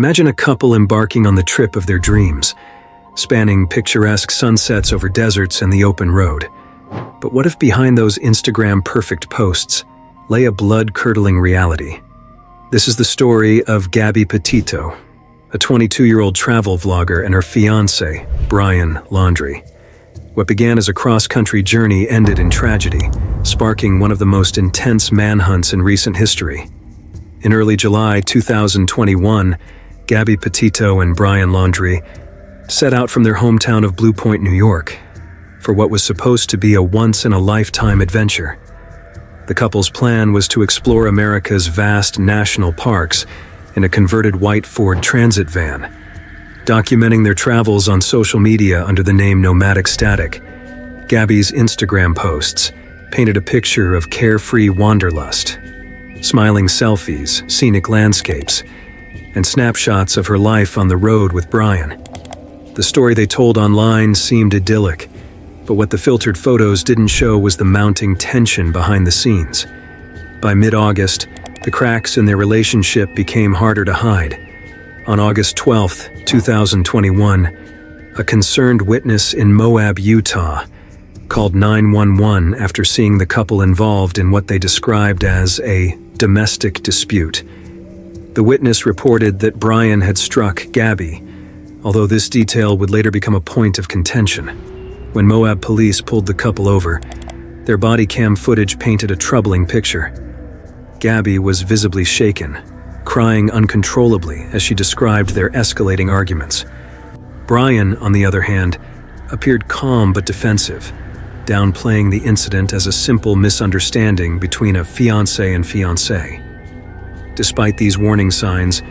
Imagine a couple embarking on the trip of their dreams, spanning picturesque sunsets over deserts and the open road. But what if behind those Instagram-perfect posts lay a blood-curdling reality? This is the story of Gabby Petito, a 22-year-old travel vlogger, and her fiancé, BRIAN LAUNDRIE. What began as a cross-country journey ended in tragedy, sparking one of the most intense manhunts in recent history. In early July 2021, Gabby Petito and BRIAN LAUNDRIE set out from their hometown of Blue Point, New York, for what was supposed to be a once-in-a-lifetime adventure. The couple's plan was to explore America's vast national parks in a converted white Ford Transit van. Documenting their travels on social media under the name Nomadic Static, Gabby's Instagram posts painted a picture of carefree wanderlust, smiling selfies, scenic landscapes, and snapshots of her life on the road with BRIAN. The story they told online seemed idyllic, but what the filtered photos didn't show was the mounting tension behind the scenes. By mid-August, the cracks in their relationship became harder to hide. On August 12, 2021, a concerned witness in Moab, Utah, called 911 after seeing the couple involved in what they described as a domestic dispute. The witness reported that BRIAN had struck Gabby, although this detail would later become a point of contention. When Moab police pulled the couple over, their body cam footage painted a troubling picture. Gabby was visibly shaken, crying uncontrollably as she described their escalating arguments. BRIAN, on the other hand, appeared calm but defensive, downplaying the incident as a simple misunderstanding between a fiancé and fiancée. Despite these warning signs,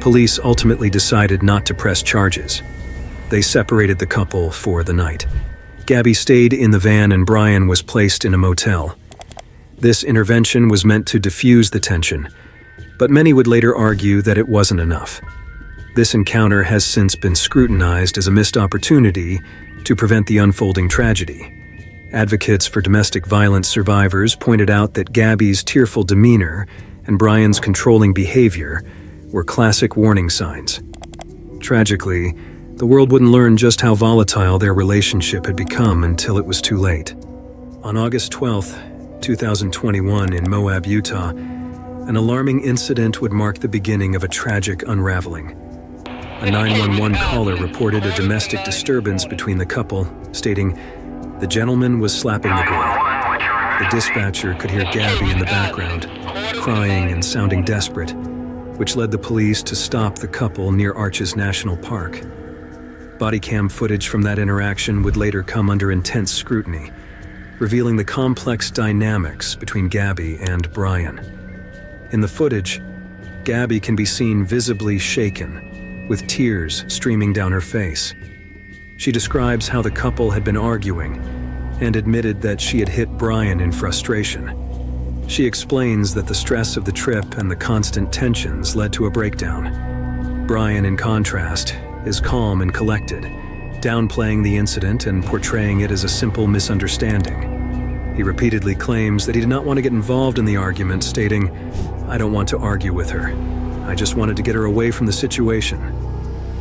police ultimately decided not to press charges. They separated the couple for the night. Gabby stayed in the van and BRIAN was placed in a motel. This intervention was meant to diffuse the tension, but many would later argue that it wasn't enough. This encounter has since been scrutinized as a missed opportunity to prevent the unfolding tragedy. Advocates for domestic violence survivors pointed out that Gabby's tearful demeanor and BRIAN's controlling behavior were classic warning signs. Tragically, the world wouldn't learn just how volatile their relationship had become until it was too late. On August 12, 2021, in Moab, Utah, an alarming incident would mark the beginning of a tragic unraveling. A 911 caller reported a domestic disturbance between the couple, stating, "The gentleman was slapping the girl." The dispatcher could hear Gabby in the background, crying and sounding desperate, which led the police to stop the couple near Arches National Park. Body cam footage from that interaction would later come under intense scrutiny, revealing the complex dynamics between Gabby and BRIAN. In the footage, Gabby can be seen visibly shaken, with tears streaming down her face. She describes how the couple had been arguing and admitted that she had hit BRIAN in frustration. She explains that the stress of the trip and the constant tensions led to a breakdown. BRIAN, in contrast, is calm and collected, downplaying the incident and portraying it as a simple misunderstanding. He repeatedly claims that he did not want to get involved in the argument, stating, "I don't want to argue with her. I just wanted to get her away from the situation."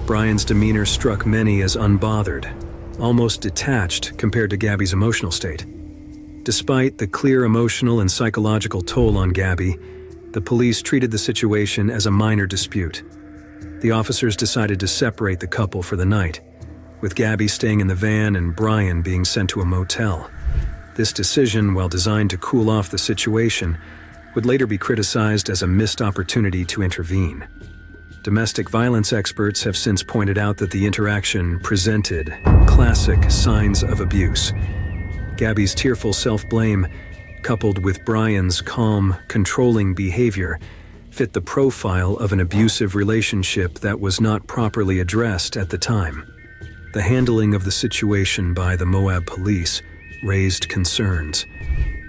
BRIAN's demeanor struck many as unbothered, almost detached compared to Gabby's emotional state. Despite the clear emotional and psychological toll on Gabby, the police treated the situation as a minor dispute. The officers decided to separate the couple for the night, with Gabby staying in the van and BRIAN being sent to a motel. This decision, while designed to cool off the situation, would later be criticized as a missed opportunity to intervene. Domestic violence experts have since pointed out that the interaction presented classic signs of abuse. Gabby's tearful self-blame, coupled with BRIAN's calm, controlling behavior, fit the profile of an abusive relationship that was not properly addressed at the time. The handling of the situation by the Moab police raised concerns,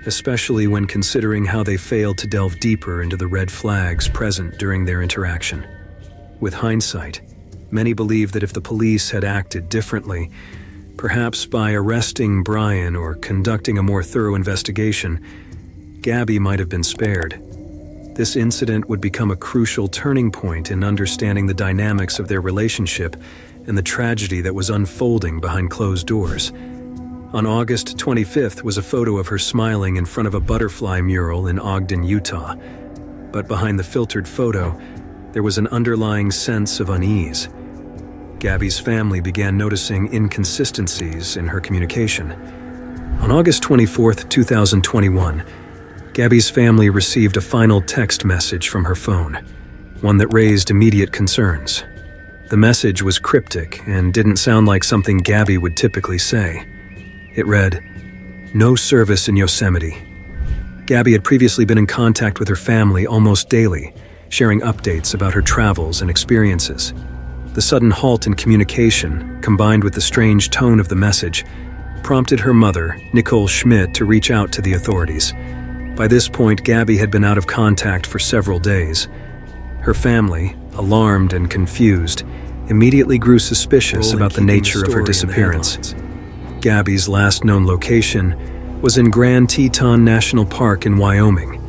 especially when considering how they failed to delve deeper into the red flags present during their interaction. With hindsight, many believe that if the police had acted differently, perhaps by arresting BRIAN or conducting a more thorough investigation, Gabby might have been spared. This incident would become a crucial turning point in understanding the dynamics of their relationship and the tragedy that was unfolding behind closed doors. On August 25th was a photo of her smiling in front of a butterfly mural in Ogden, Utah. But behind the filtered photo, there was an underlying sense of unease. Gabby's family began noticing inconsistencies in her communication. On August 24th, 2021, Gabby's family received a final text message from her phone, one that raised immediate concerns. The message was cryptic and didn't sound like something Gabby would typically say. It read, "No service in Yosemite." Gabby had previously been in contact with her family almost daily, sharing updates about her travels and experiences. The sudden halt in communication, combined with the strange tone of the message, prompted her mother, Nicole Schmidt, to reach out to the authorities. By this point, Gabby had been out of contact for several days. Her family, alarmed and confused, immediately grew suspicious about the nature of her disappearance. Gabby's last known location was in Grand Teton National Park in Wyoming,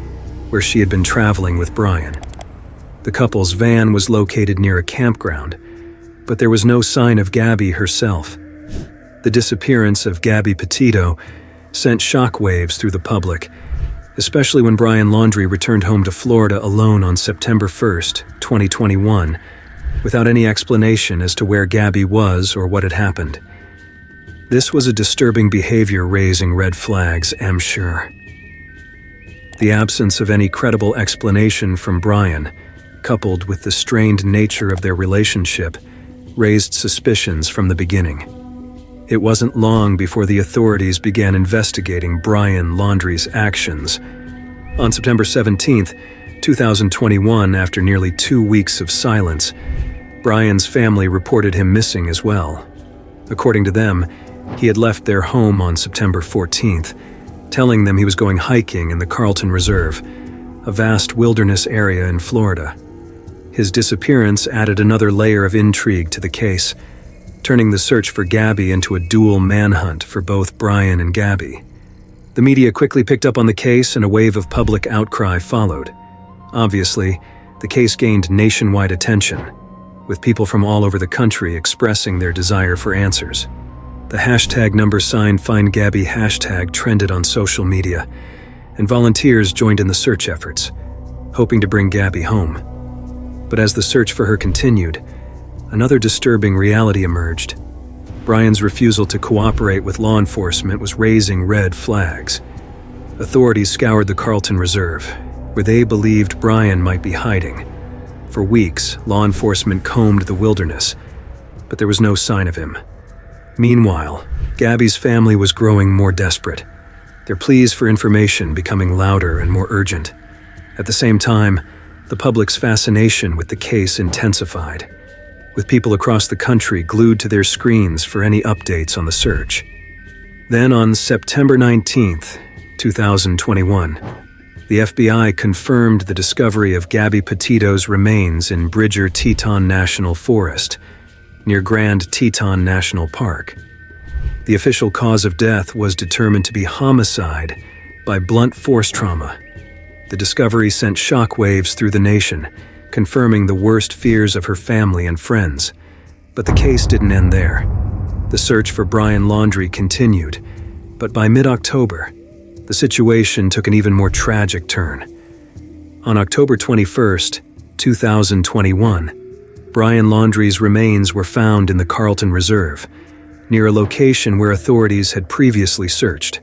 where she had been traveling with Brian. The couple's van was located near a campground, but there was no sign of Gabby herself. The disappearance of Gabby Petito sent shockwaves through the public, especially when BRIAN Laundrie returned home to Florida alone on September 1st, 2021, without any explanation as to where Gabby was or what had happened. This was a disturbing behavior raising red flags, I'm sure. The absence of any credible explanation from Brian, coupled with the strained nature of their relationship, raised suspicions from the beginning. It wasn't long before the authorities began investigating BRIAN Laundrie's actions. On September 17th, 2021, after nearly 2 weeks of silence, Brian's family reported him missing as well. According to them, he had left their home on September 14th, telling them he was going hiking in the Carlton Reserve, a vast wilderness area in Florida. His disappearance added another layer of intrigue to the case, turning the search for Gabby into a dual manhunt for both Brian and Gabby. The media quickly picked up on the case and a wave of public outcry followed. Obviously, the case gained nationwide attention, with people from all over the country expressing their desire for answers. The #FindGabby hashtag trended on social media, and volunteers joined in the search efforts, hoping to bring Gabby home. But as the search for her continued, another disturbing reality emerged. Brian's refusal to cooperate with law enforcement was raising red flags. Authorities scoured the Carlton Reserve, where they believed Brian might be hiding. For weeks, law enforcement combed the wilderness, but there was no sign of him. Meanwhile, Gabby's family was growing more desperate, their pleas for information becoming louder and more urgent. At the same time, the public's fascination with the case intensified, with people across the country glued to their screens for any updates on the search. Then on September 19th, 2021, the FBI confirmed the discovery of Gabby Petito's remains in Bridger Teton National Forest, near Grand Teton National Park. The official cause of death was determined to be homicide by blunt force trauma. The discovery sent shockwaves through the nation, confirming the worst fears of her family and friends. But the case didn't end there. The search for BRIAN Laundrie continued, but by mid-October, the situation took an even more tragic turn. On October 21st, 2021, BRIAN Laundrie's remains were found in the Carlton Reserve, near a location where authorities had previously searched.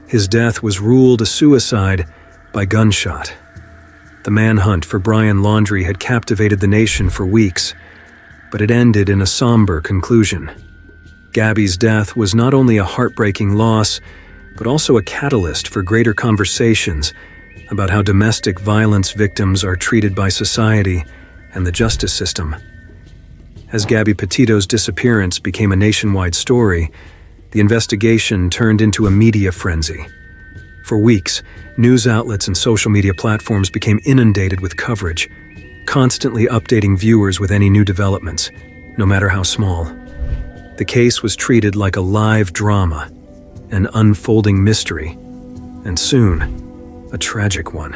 His death was ruled a suicide by gunshot. The manhunt for BRIAN Laundrie had captivated the nation for weeks, but it ended in a somber conclusion. Gabby's death was not only a heartbreaking loss, but also a catalyst for greater conversations about how domestic violence victims are treated by society and the justice system. As Gabby Petito's disappearance became a nationwide story, the investigation turned into a media frenzy. For weeks, news outlets and social media platforms became inundated with coverage, constantly updating viewers with any new developments, no matter how small. The case was treated like a live drama, an unfolding mystery, and soon, a tragic one.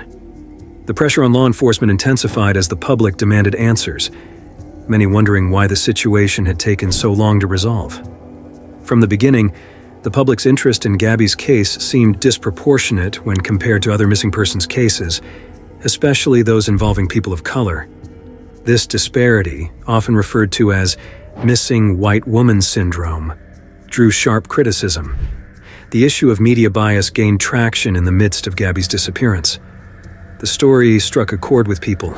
The pressure on law enforcement intensified as the public demanded answers, many wondering why the situation had taken so long to resolve. From the beginning, the public's interest in Gabby's case seemed disproportionate when compared to other missing persons cases, especially those involving people of color. This disparity, often referred to as missing white woman syndrome, drew sharp criticism. The issue of media bias gained traction in the midst of Gabby's disappearance. The story struck a chord with people,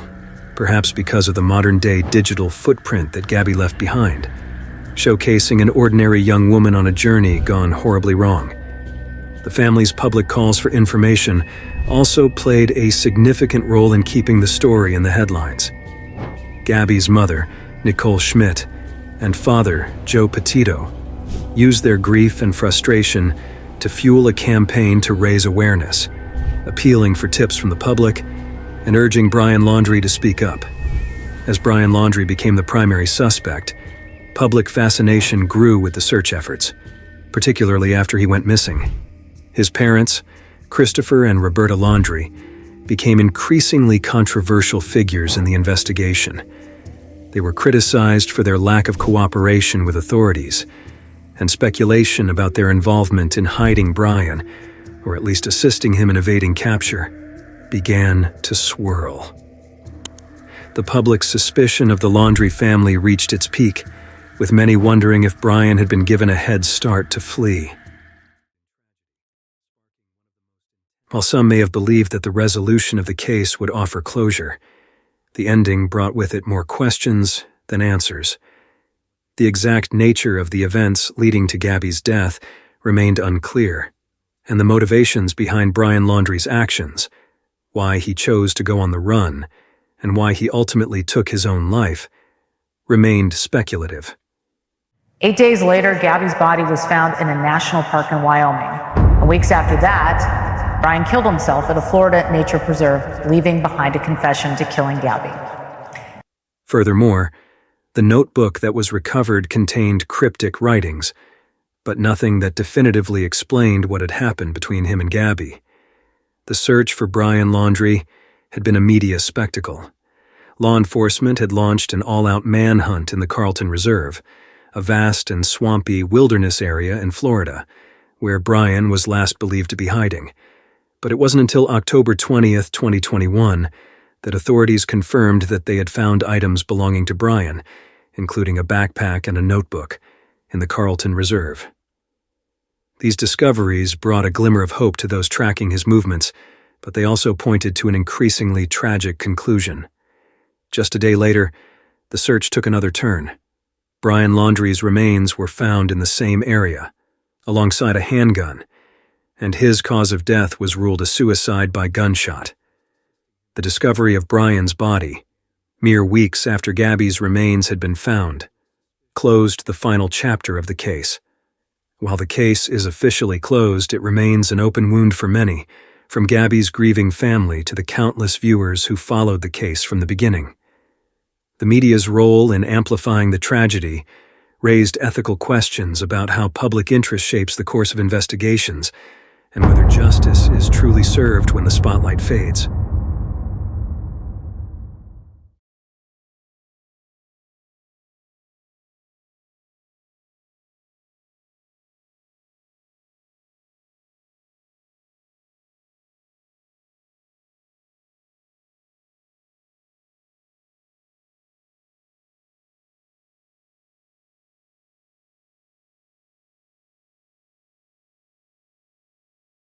perhaps because of the modern-day digital footprint that Gabby left behind, showcasing an ordinary young woman on a journey gone horribly wrong. The family's public calls for information also played a significant role in keeping the story in the headlines. Gabby's mother, Nicole Schmidt, and father, Joe Petito, used their grief and frustration to fuel a campaign to raise awareness, appealing for tips from the public and urging BRIAN Laundrie to speak up. As BRIAN Laundrie became the primary suspect, public fascination grew with the search efforts, particularly after he went missing. His parents, Christopher and Roberta Laundrie, became increasingly controversial figures in the investigation. They were criticized for their lack of cooperation with authorities, and speculation about their involvement in hiding Brian, or at least assisting him in evading capture, began to swirl. The public's suspicion of the Laundrie family reached its peak, with many wondering if Brian had been given a head start to flee. While some may have believed that the resolution of the case would offer closure, the ending brought with it more questions than answers. The exact nature of the events leading to Gabby's death remained unclear, and the motivations behind BRIAN Laundrie's actions, why he chose to go on the run, and why he ultimately took his own life, remained speculative. 8 days later, Gabby's body was found in a national park in Wyoming. And weeks after that, Brian killed himself at a Florida nature preserve, leaving behind a confession to killing Gabby. Furthermore, the notebook that was recovered contained cryptic writings, but nothing that definitively explained what had happened between him and Gabby. The search for BRIAN Laundrie had been a media spectacle. Law enforcement had launched an all-out manhunt in the Carlton Reserve, a vast and swampy wilderness area in Florida, where Brian was last believed to be hiding. But it wasn't until October 20th, 2021, that authorities confirmed that they had found items belonging to Brian, including a backpack and a notebook, in the Carlton Reserve. These discoveries brought a glimmer of hope to those tracking his movements, but they also pointed to an increasingly tragic conclusion. Just a day later, the search took another turn. BRIAN Laundrie's remains were found in the same area, alongside a handgun, and his cause of death was ruled a suicide by gunshot. The discovery of Brian's body, mere weeks after Gabby's remains had been found, closed the final chapter of the case. While the case is officially closed, it remains an open wound for many, from Gabby's grieving family to the countless viewers who followed the case from the beginning. The media's role in amplifying the tragedy raised ethical questions about how public interest shapes the course of investigations and whether justice is truly served when the spotlight fades.